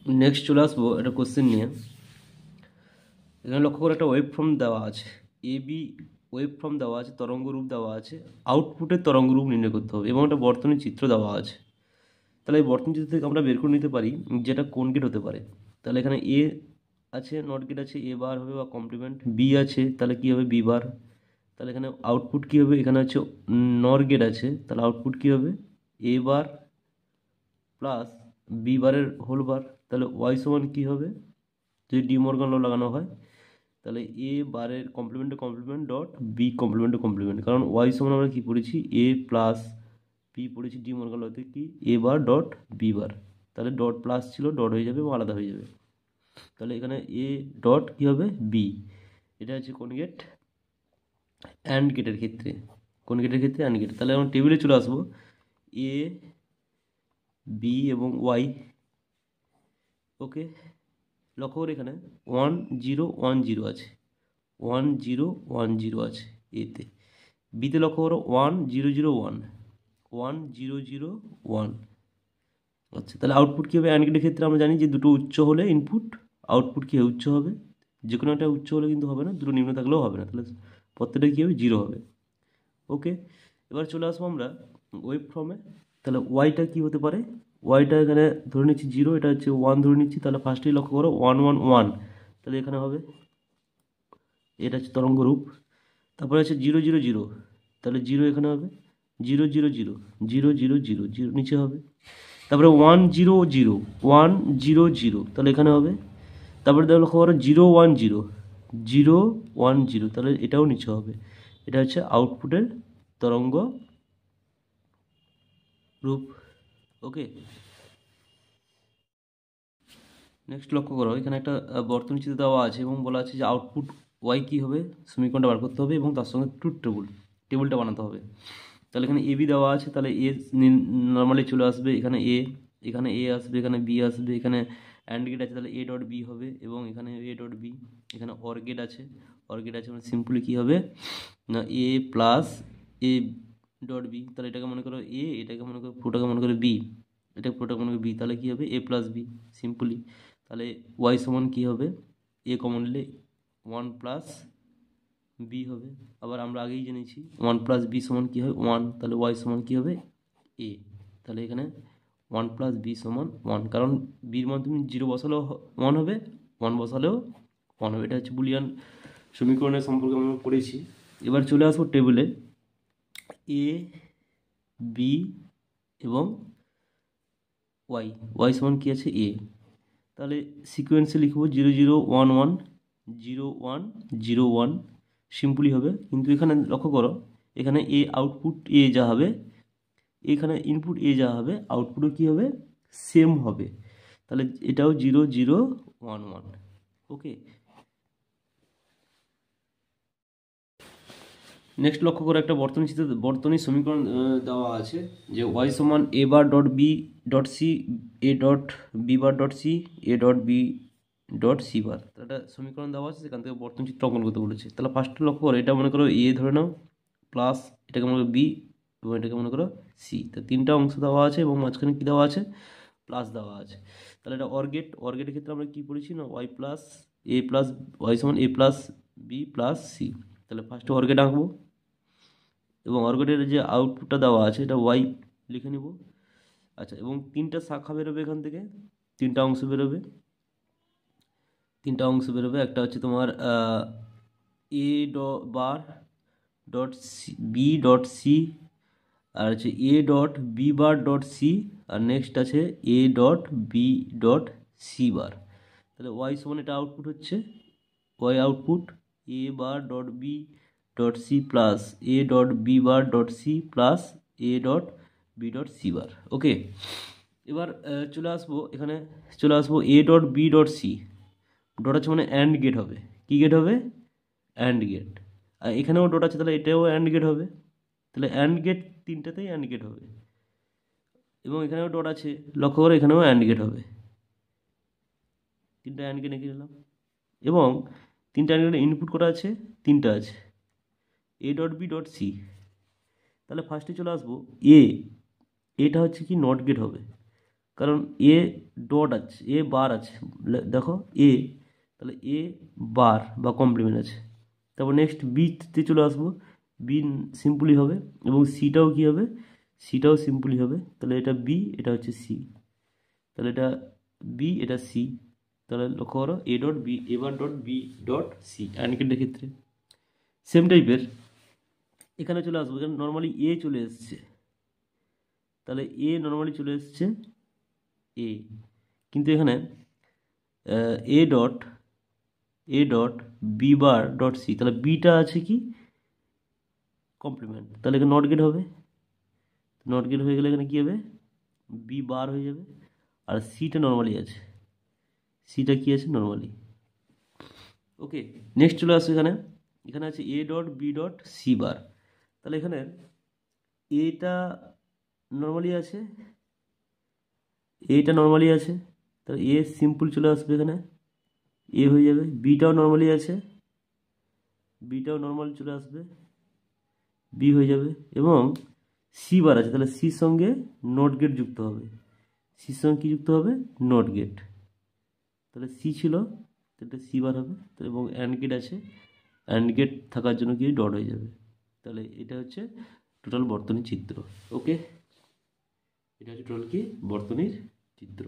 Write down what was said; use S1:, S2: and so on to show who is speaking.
S1: Next চলে আসবো একটা কোশ্চেন নিয়ে। এখানে লক্ষ্য করে একটা ওয়েব ফর্ম দেওয়া আছে, এ বি ওয়েব ফর্ম দেওয়া আছে, তরঙ্গ রূপ দেওয়া আছে, আউটপুটের তরঙ্গ রূপ নির্ণয় করতে হবে এবং একটা বর্তনী চিত্র দেওয়া আছে। তাহলে এই বর্তনী চিত্র থেকে আমরা বের করে নিতে পারি যেটা কোন গেট হতে পারে। তাহলে এখানে এ আছে, নট গেট আছে, এ বার হবে বা কমপ্লিমেন্ট, বি আছে তাহলে কী হবে বি বার। তাহলে এখানে আউটপুট কী হবে, এখানে হচ্ছে নর গেট আছে তাহলে আউটপুট কী হবে এ বার প্লাস বি বারের হোল বার। তাহলে ওয়াই সমান কী হবে, যদি ডি মর্গান ল লাগানো হয় তাহলে এ বারের কমপ্লিমেন্টে কমপ্লিমেন্ট ডট বি কমপ্লিমেন্টে কমপ্লিমেন্ট, কারণ ওয়াই সমান আমরা কী পড়েছি এ প্লাস বি পড়েছি ডি মর্গান লতে কি এ বার ডট বি বার। তাহলে ডট প্লাস ছিল ডট হয়ে যাবে এবং আলাদা হয়ে যাবে। তাহলে এখানে এ ডট কী হবে বি। এটা হচ্ছে কোন গেট, অ্যান্ড গেটের ক্ষেত্রে। কোন গেটের ক্ষেত্রে, অ্যান্ড গেট। তাহলে আমরা টেবিলে চলে আসবো, এ বি এবং ওয়াই। ওকে, লক্ষ্য করে এখানে 1010 আছে, 1010 আছে এতে। বিতে লক্ষ্য করো 1001, 1001। আচ্ছা, তাহলে আউটপুট কী হবে, অ্যান্ড গেটের ক্ষেত্রে আমরা জানি যে দুটো উচ্চ হলে ইনপুট আউটপুট কী উচ্চ হবে। যে কোনো একটা উচ্চ হলে কিন্তু হবে না, দুটো নিম্ন থাকলেও হবে না, তাহলে প্রত্যেকটা কী হবে জিরো হবে। ওকে, এবার চলে আসবো আমরা ওয়েব ফর্মে। তাহলে ওয়াইটা কী হতে পারে, ওয়াইটা এখানে ধরে নিচ্ছি জিরো, এটা হচ্ছে 1 ধরে নিচ্ছি। তাহলে ফার্স্টেই লক্ষ্য করো 111, তাহলে এখানে হবে এটা হচ্ছে তরঙ্গ রূপ। তারপরে আছে 000, তাহলে জিরো এখানে হবে 000, 000, 000 নিচে হবে। তারপরে 100, তাহলে এখানে হবে। তারপরে দেখো লক্ষ্য করো 010, তাহলে এটাও নিচে হবে। এটা হচ্ছে আউটপুটের তরঙ্গ রূপ। ওকে, নেক্সট লক্ষ্য করো এখানে একটা বর্তনী চিত্র দেওয়া আছে এবং বলা আছে যে আউটপুট ওয়াই কী হবে, সমীকরণটা বার করতে হবে এবং তার সঙ্গে ট্রুথ টেবিলটা বানাতে হবে। তাহলে এখানে এ বি দেওয়া আছে, তাহলে এ নর্মালি চলে আসবে, এখানে এ আসবে, এখানে বি আসবে, এখানে অ্যান্ড গেট আছে তাহলে এ ডট বি হবে এবং এখানে এ ডট বি। এখানে অর গেট আছে, মানে সিম্পলি কী হবে না এ প্লাস এ ডট বি। তাহলে এটাকে মনে করো এ, এটাকে মনে করো পুরোটাকে মনে করো বি, এটা পুরোটাকে মনে করো বি, তাহলে কী হবে এ প্লাস বি সিম্পলি। তাহলে ওয়াই সমান কী হবে, এ কমন নিলে 1 প্লাস বি হবে। আবার আমরা আগেই জেনেছি 1 প্লাস বি সমান কী হয় 1, তাহলে ওয়াই সমান কী হবে এ। তাহলে এখানে 1 প্লাস বি সমান 1, কারণ বির মান তুমি 0 বসালেও 1 হবে, 1 বসালেও 1 হবে। এটা হচ্ছে বুলিয়ান সমীকরণের সম্পর্কে আমরা পড়েছি। এবার চলে আসবো টেবিলে, এ বি এবং ওয়াই সমান কী আছে এ। তাহলে সিকোয়েন্সে লিখব 0011, 0101, সিম্পলি হবে। কিন্তু এখানে লক্ষ্য করো এখানে এ আউটপুট এ যা হবে, এখানে ইনপুট এ যা হবে আউটপুটও কী হবে সেম হবে। তাহলে এটাও 0011। ওকে, নেক্সট লক্ষ্য করে একটা বর্তনী সমীকরণ দেওয়া আছে যে ওয়াই সমান A bar dot B dot C, A dot B bar dot C, A dot B dot C bar. একটা সমীকরণ দেওয়া আছে, সেখান থেকে বর্তনী চিত্র অঙ্কন করতে বলেছে। তাহলে ফার্স্টে লক্ষ্য করো এটা মনে করো এ ধরে নাও, প্লাস এটাকে মনে করো বি এবং এটাকে মনে করো সি। তো তিনটা অংশ দেওয়া আছে এবং মাঝখানে কী দেওয়া আছে প্লাস দেওয়া আছে। তাহলে এটা অর গেটের ক্ষেত্রে আমরা কী পড়েছি না ওয়াই প্লাস এ প্লাস ওয়াই সমান এ প্লাস বি প্লাস সি। তাহলে ফার্স্টে অর গেট আঁকবো এবং অর গেটের যে আউটপুটটা দেওয়া আছে এটা ওয়াই লিখে নিব। আচ্ছা, এবং তিনটা শাখা বেরোবে এখান থেকে, তিনটা অংশ বেরোবে। একটা হচ্ছে তোমার A bar dot C B dot C, আর হচ্ছে A dot B bar dot C, আর নেক্সট আছে A dot B dot C bar. তাহলে ওয়াই সমান এটা আউটপুট হচ্ছে Y output A bar dot B dot C plus A dot B bar dot C plus A dot B dot C bar. Okay, এবার চলে আসবো A dot B dot C. Dot আছে মানে and gate হবে, কী gate হবে and get. আর এখানেও dot আছে তাহলে এটাও অ্যান্ড গেট হবে। তাহলে অ্যান্ড গেট তিনটাতেই অ্যান্ড গেট হবে এবং এখানেও ডট আছে, লক্ষ্য করে এখানেও অ্যান্ড গেট হবে। তিনটা অ্যান্ড গেট এঁকে নিলাম এবং তিনটা অ্যান্ড গেটের ইনপুট করা আছে, তিনটা আছে A dot B dot C. তাহলে ফার্স্টে চলে আসবো এটা হচ্ছে কি নট গেট হবে, কারণ এ ডট আছে, এ বার আছে, দেখো এ, তাহলে এ বার বা কমপ্লিমেন্ট আছে। তারপর নেক্সট বিতে চলে আসবো, বি সিম্পলি হবে এবং সিটাও কী হবে, সিটাও সিম্পলি হবে। তাহলে এটা বি, এটা হচ্ছে সি, তাহলে এটা বি, এটা সি। তাহলে লক্ষ্য করো A dot B, A bar dot B dot C অ্যানকেটের ক্ষেত্রে। সেম টাইপের এখানে চলে আসবো, এখানে নর্মালি এ চলে এসছে, তাহলে এ নর্মালি চলে এসছে এ, কিন্তু এখানে A dot, A dot B bar dot C, তাহলে বিটা আছে কি কমপ্লিমেন্ট, তাহলে এখানে নট গেট হবে। নট গেট হয়ে গেলে এখানে কী হবে, বি বার হয়ে যাবে, আর সিটা নর্মালি আছে, সিটা কি আছে নর্মালি। ওকে, নেক্সট চলে আসছে এখানে, এখানে আছে A dot B dot C bar, তাহলে এখানে এটা নর্মালি আছে, এটা নর্মালি আছে, তাহলে এ সিম্পল চলে আসবে এখানে, এ হয়ে যাবে, বিটাও নর্মালি আছে, বিটাও নর্মাল চলে আসবে, বি হয়ে যাবে, এবং সি বার আছে, তাহলে সির সঙ্গে নট গেট যুক্ত হবে, সির সঙ্গে কী যুক্ত হবে, নট গেট, তাহলে সি ছিল, এটা সি বার হবে, তো এবং অ্যান্ড গেট আছে, অ্যান্ড গেট থাকার জন্য কি ডট হয়ে যাবে। তাহলে এটা হচ্ছে টোটাল বর্তনীর চিত্র। ওকে, এটা হচ্ছে টোটাল কি বর্তনীর চিত্র।